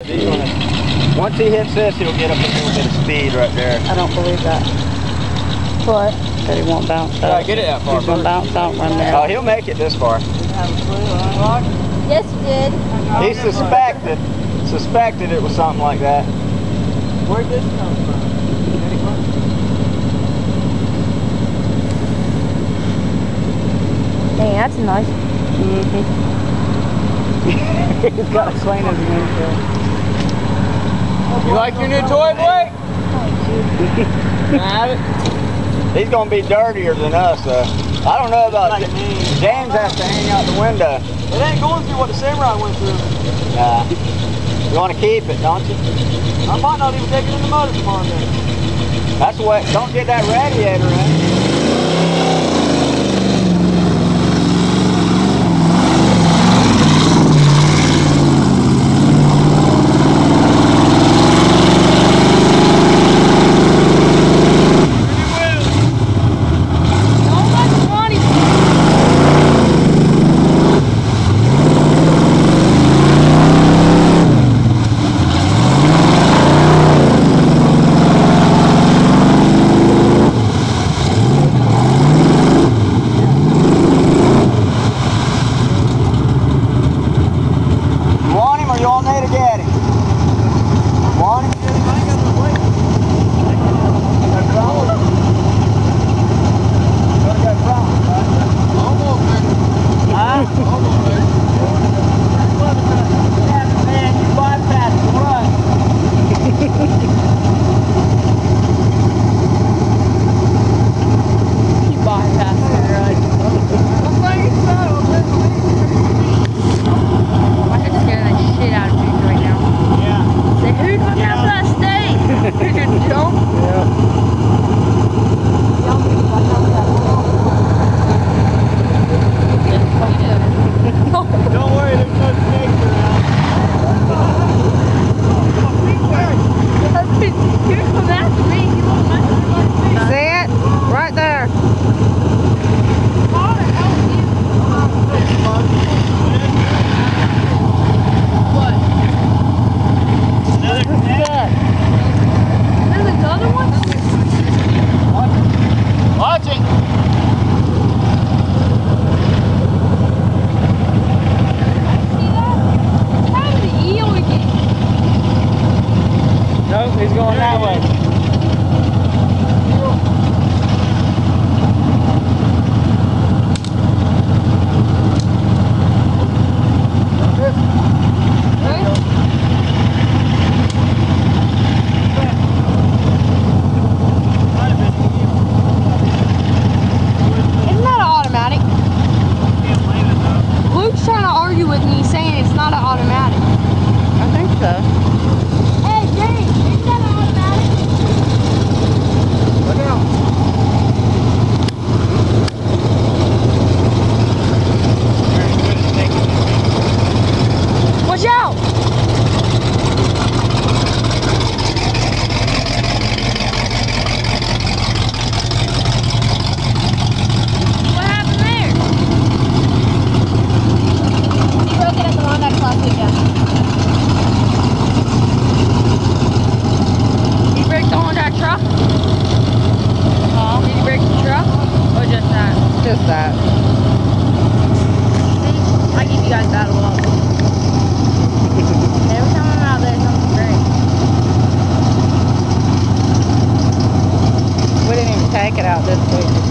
Once he hits this, he'll get up a little bit of speed right there. I don't believe that. What? That he won't bounce out. Yeah, get it that far. He's going to bounce out and run there. Oh, he'll make it this far. Yes, you did. He suspected it was something like that. Where'd this come from? Dang, that's nice. He's got a clean his windshield. You like your new toy, Blake? Have it? He's going to be dirtier than us, though. I don't know about James has to hang out the window. It ain't going through what the Samurai went through. Nah. You want to keep it, don't you? I might not even take it in the motor tomorrow then. That's what, don't get that radiator in. He's going that way. Isn't that an automatic? Luke's trying to argue with me saying it's not an automatic. I think so. Hey, James, isn't that an automatic? Look out. Watch out! What happened there? He broke it at the Honda last weekend. Did he break the Honda truck? Did he break the truck? Or just that? Just that. See? I give you guys battle up. Every time I'm out there, something's great. We didn't even take it out this week.